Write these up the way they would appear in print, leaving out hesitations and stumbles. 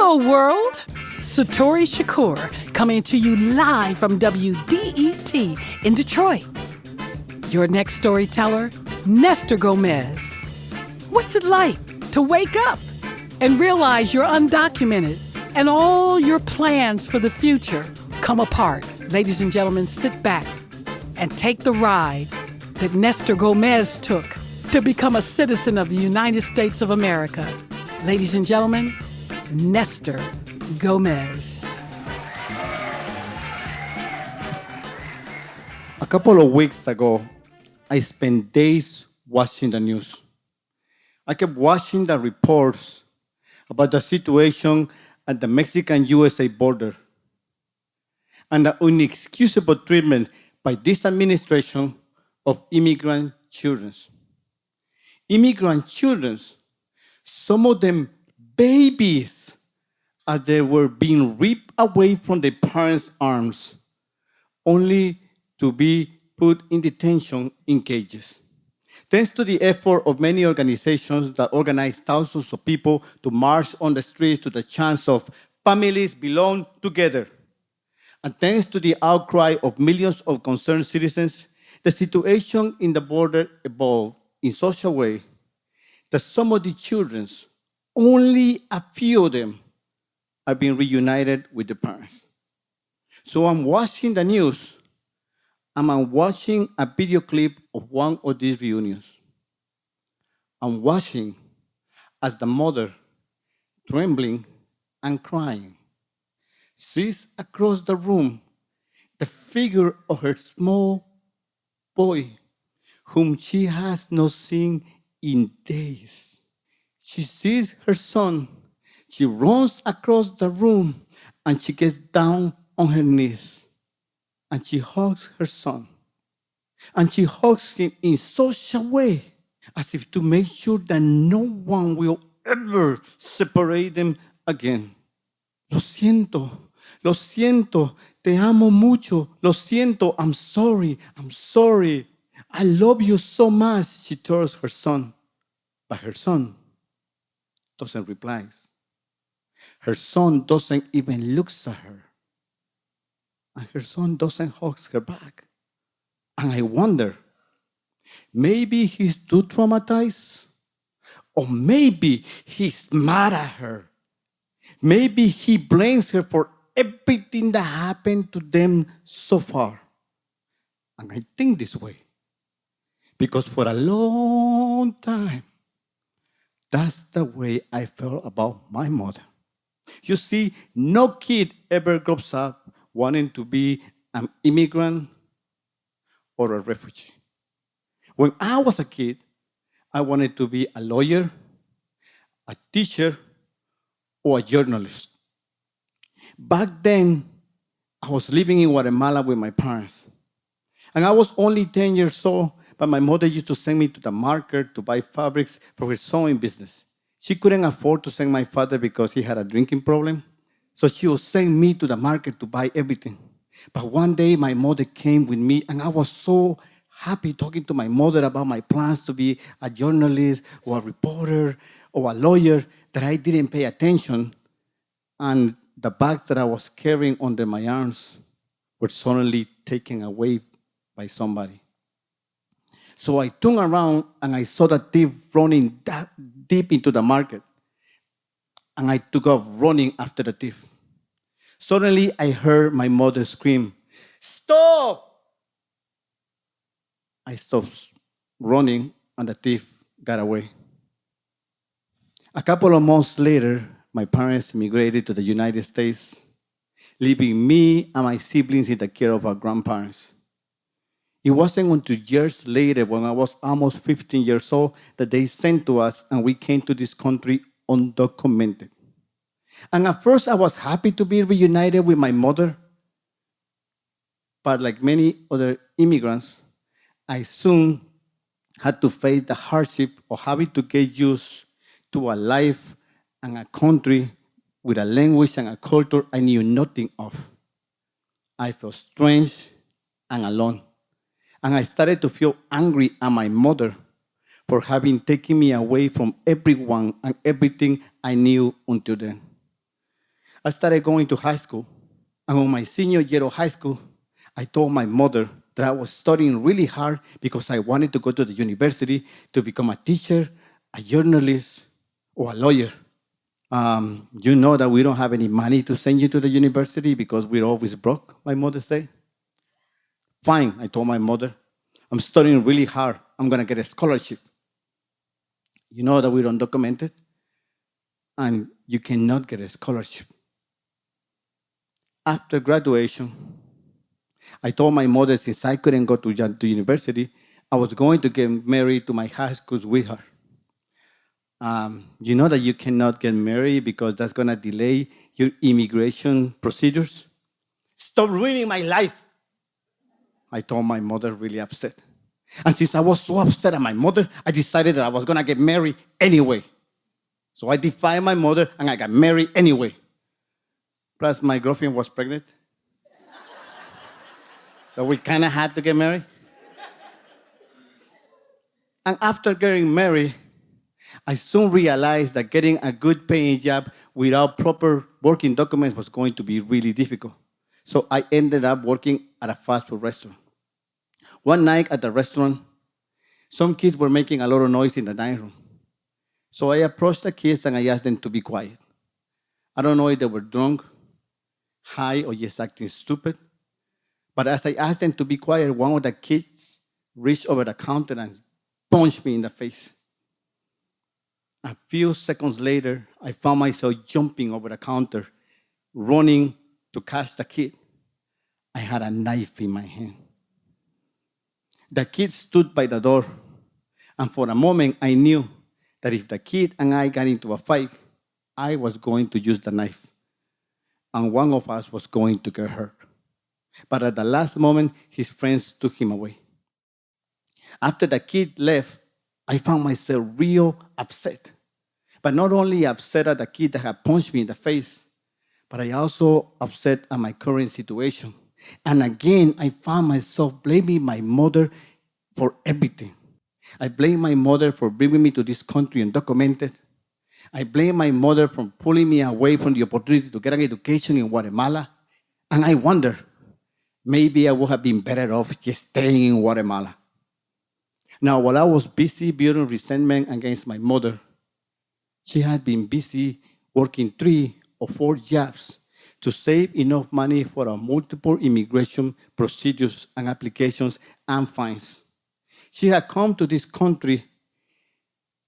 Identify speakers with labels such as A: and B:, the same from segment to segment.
A: Hello, world! Satori Shakur coming to you live from WDET in Detroit. Your next storyteller, Nestor Gomez. What's it like to wake up and realize you're undocumented and all your plans for the future come apart? Ladies and gentlemen, sit back and take the ride that Nestor Gomez took to become a citizen of the United States of America. Ladies and gentlemen, Nestor Gomez.
B: A couple of weeks ago, I spent days watching the news. I kept watching the reports about the situation at the Mexican-USA border and the inexcusable treatment by this administration of immigrant children. Immigrant children, some of them babies, as they were being ripped away from their parents' arms, only to be put in detention in cages. Thanks to the effort of many organizations that organize thousands of people to march on the streets to the chants of families belong together, and thanks to the outcry of millions of concerned citizens, the situation in the border evolved in such a way that some of the children, only a few of them, are being reunited with their parents. So I'm watching the news, and I'm watching a video clip of one of these reunions. I'm watching as the mother, trembling and crying, sees across the room the figure of her small boy, whom she has not seen in days. She sees her son. She runs across the room and she gets down on her knees and she hugs her son. And she hugs him in such a way as if to make sure that no one will ever separate them again. Lo siento, te amo mucho, lo siento, I'm sorry. I love you so much, she tells her son. But her son doesn't reply. Her son doesn't even look at her. And her son doesn't hug her back. And I wonder, maybe he's too traumatized? Or maybe he's mad at her. Maybe he blames her for everything that happened to them so far. And I think this way because for a long time, that's the way I felt about my mother. You see, no kid ever grows up wanting to be an immigrant or a refugee. When I was a kid, I wanted to be a lawyer, a teacher, or a journalist. Back then, I was living in Guatemala with my parents. And I was only 10 years old, but my mother used to send me to the market to buy fabrics for her sewing business. She couldn't afford to send my father because he had a drinking problem. So she would send me to the market to buy everything. But one day, my mother came with me, and I was so happy talking to my mother about my plans to be a journalist or a reporter or a lawyer that I didn't pay attention. And the bag that I was carrying under my arms were suddenly taken away by somebody. So I turned around and I saw the thief running that deep into the market. And I took off running after the thief. Suddenly, I heard my mother scream, "Stop!" I stopped running and the thief got away. A couple of months later, my parents immigrated to the United States, leaving me and my siblings in the care of our grandparents. It wasn't until years later, when I was almost 15 years old, that they sent to us and we came to this country undocumented. And at first, I was happy to be reunited with my mother. But like many other immigrants, I soon had to face the hardship of having to get used to a life and a country with a language and a culture I knew nothing of. I felt strange and alone. And I started to feel angry at my mother for having taken me away from everyone and everything I knew until then. I started going to high school. And on my senior year of high school, I told my mother that I was studying really hard because I wanted to go to the university to become a teacher, a journalist, or a lawyer. You know that we don't have any money to send you to the university because we're always broke, my mother said. Fine, I told my mother. I'm studying really hard. I'm going to get a scholarship. You know that we're undocumented and you cannot get a scholarship. After graduation, I told my mother since I couldn't go to university, I was going to get married to my high school sweetheart. You know that you cannot get married because that's going to delay your immigration procedures. Stop ruining my life, I told my mother, really upset. And since I was so upset at my mother, I decided that I was going to get married anyway. So I defied my mother and I got married anyway. Plus, my girlfriend was pregnant. So we kind of had to get married. And after getting married, I soon realized that getting a good paying job without proper working documents was going to be really difficult. So I ended up working at a fast food restaurant. One night at the restaurant, some kids were making a lot of noise in the dining room. So I approached the kids and I asked them to be quiet. I don't know if they were drunk, high, or just acting stupid. But as I asked them to be quiet, one of the kids reached over the counter and punched me in the face. A few seconds later, I found myself jumping over the counter, running to catch the kid. I had a knife in my hand. The kid stood by the door, and for a moment, I knew that if the kid and I got into a fight, I was going to use the knife, and one of us was going to get hurt. But at the last moment, his friends took him away. After the kid left, I found myself real upset. But not only upset at the kid that had punched me in the face, but I also upset at my current situation. And again, I found myself blaming my mother for everything. I blame my mother for bringing me to this country undocumented. I blame my mother for pulling me away from the opportunity to get an education in Guatemala. And I wonder, maybe I would have been better off just staying in Guatemala. Now, while I was busy building resentment against my mother, she had been busy working 3 or 4 jobs to save enough money for our multiple immigration procedures and applications and fines. She had come to this country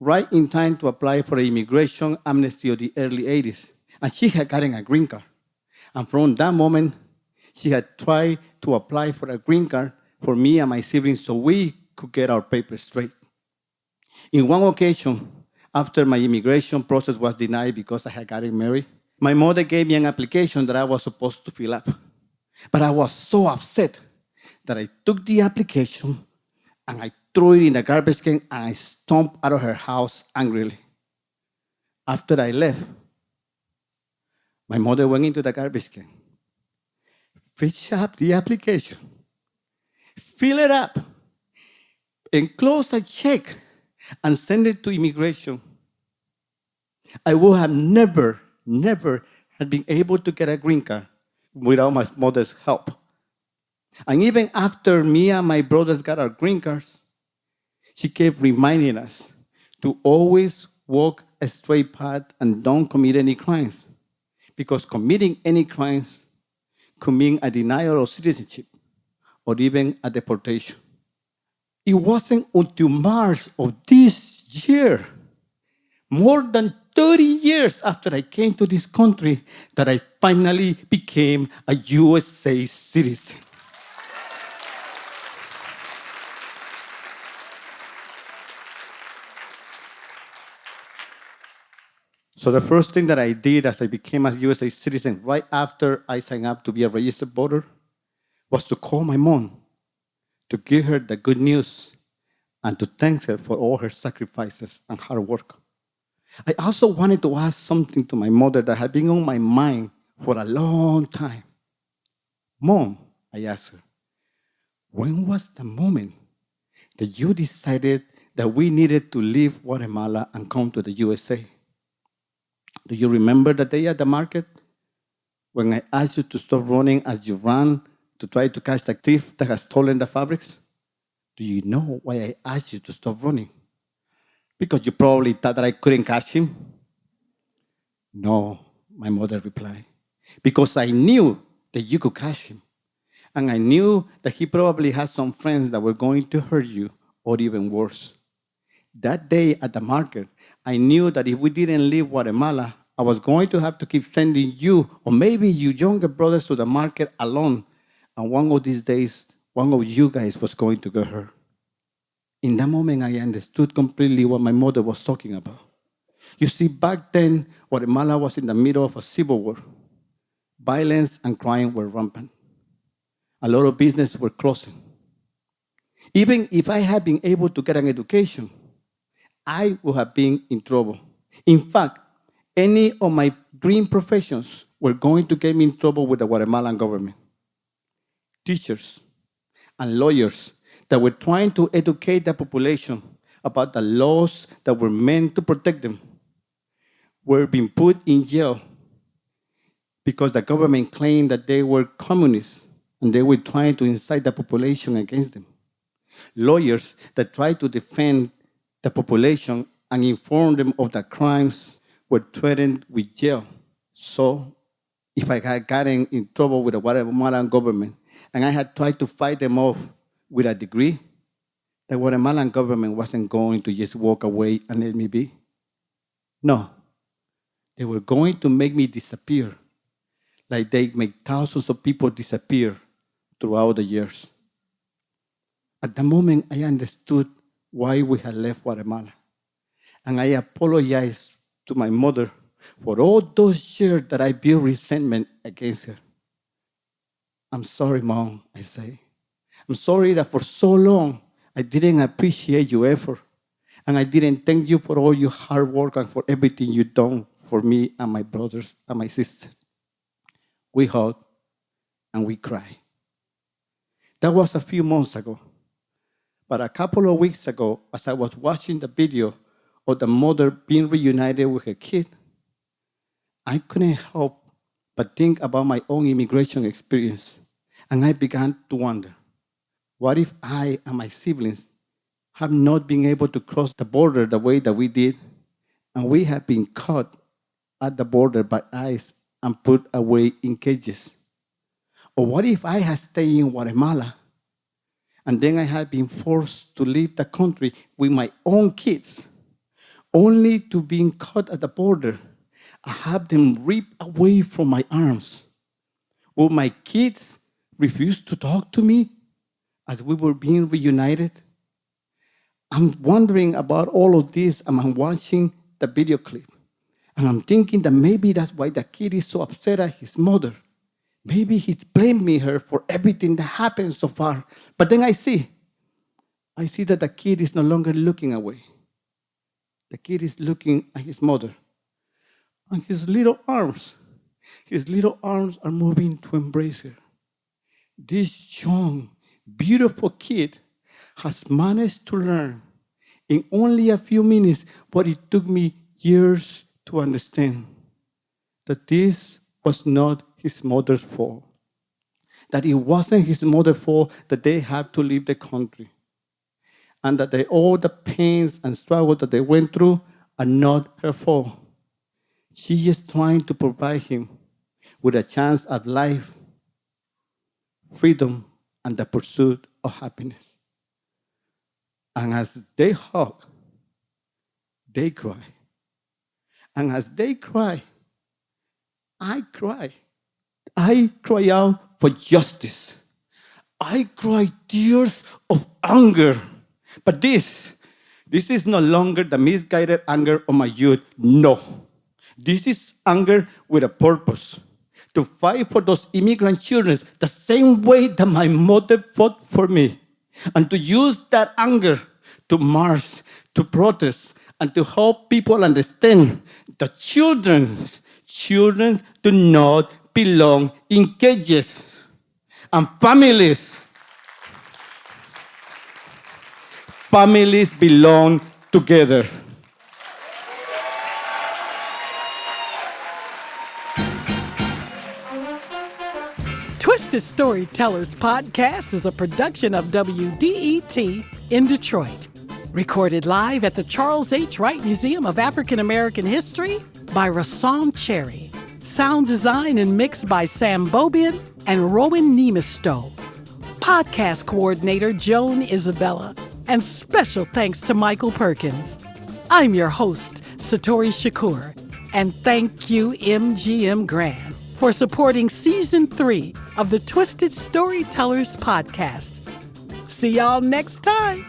B: right in time to apply for the immigration amnesty of the early 80s, and she had gotten a green card. And from that moment, she had tried to apply for a green card for me and my siblings so we could get our papers straight. In one occasion, after my immigration process was denied because I had gotten married, my mother gave me an application that I was supposed to fill up. But I was so upset that I took the application and I threw it in the garbage can and I stomped out of her house angrily. After I left, my mother went into the garbage can, fetched up the application, fill it up, enclose a check, and send it to immigration. I would have never had been able to get a green card without my mother's help. And even after me and my brothers got our green cards, she kept reminding us to always walk a straight path and don't commit any crimes. Because committing any crimes could mean a denial of citizenship or even a deportation. It wasn't until March of this year, more than 30 years after I came to this country, that I finally became a USA citizen. So the first thing that I did as I became a USA citizen right after I signed up to be a registered voter was to call my mom to give her the good news and to thank her for all her sacrifices and hard work. I also wanted to ask something to my mother that had been on my mind for a long time. Mom, I asked her, when was the moment that you decided that we needed to leave Guatemala and come to the USA? Do you remember the day at the market when I asked you to stop running as you ran to try to catch the thief that has stolen the fabrics? Do you know why I asked you to stop running? Because you probably thought that I couldn't catch him? No, my mother replied. Because I knew that you could catch him. And I knew that he probably had some friends that were going to hurt you, or even worse. That day at the market, I knew that if we didn't leave Guatemala, I was going to have to keep sending you, or maybe you younger brothers, to the market alone. And one of these days, one of you guys was going to get hurt. In that moment, I understood completely what my mother was talking about. You see, back then, Guatemala was in the middle of a civil war. Violence and crime were rampant. A lot of businesses were closing. Even if I had been able to get an education, I would have been in trouble. In fact, any of my dream professions were going to get me in trouble with the Guatemalan government. Teachers and lawyers that were trying to educate the population about the laws that were meant to protect them were being put in jail because the government claimed that they were communists and they were trying to incite the population against them. Lawyers that tried to defend the population and inform them of the crimes were threatened with jail. So, if I had gotten in trouble with the Guatemalan government and I had tried to fight them off with a degree, the Guatemalan government wasn't going to just walk away and let me be. No, they were going to make me disappear, like they make thousands of people disappear throughout the years. At the moment, I understood why we had left Guatemala. And I apologized to my mother for all those years that I built resentment against her. I'm sorry, Mom, I say. I'm sorry that for so long I didn't appreciate your effort. And I didn't thank you for all your hard work and for everything you've done for me and my brothers and my sister. We hugged and we cried. That was a few months ago. But a couple of weeks ago, as I was watching the video of the mother being reunited with her kid, I couldn't help but think about my own immigration experience. And I began to wonder, what if I and my siblings have not been able to cross the border the way that we did, and we have been caught at the border by ICE and put away in cages? Or what if I had stayed in Guatemala and then I had been forced to leave the country with my own kids, only to be caught at the border and have them ripped away from my arms? Will my kids refuse to talk to me as we were being reunited? I'm wondering about all of this and I'm watching the video clip. And I'm thinking that maybe that's why the kid is so upset at his mother. Maybe he's blaming her for everything that happened so far. But then I see that the kid is no longer looking away. The kid is looking at his mother. And his little arms are moving to embrace her. This young, beautiful kid has managed to learn in only a few minutes what it took me years to understand. That this was not his mother's fault. That it wasn't his mother's fault that they had to leave the country. And that all the pains and struggles that they went through are not her fault. She is trying to provide him with a chance at life, freedom, and the pursuit of happiness. And as they hug, they cry. And as they cry, I cry. I cry out for justice. I cry tears of anger. But this is no longer the misguided anger of my youth. No. This is anger with a purpose. To fight for those immigrant children the same way that my mother fought for me. And to use that anger to march, to protest, and to help people understand that children do not belong in cages. And families belong together.
A: Twisted Storytellers podcast is a production of WDET in Detroit. Recorded live at the Charles H. Wright Museum of African American History by Rassam Cherry. Sound design and mixed by Sam Bobian and Rowan Nemistow. Podcast coordinator Joan Isabella. And special thanks to Michael Perkins. I'm your host, Satori Shakur. And thank you, MGM Grand, for supporting Season 3 of the Twisted Storytellers podcast. See y'all next time.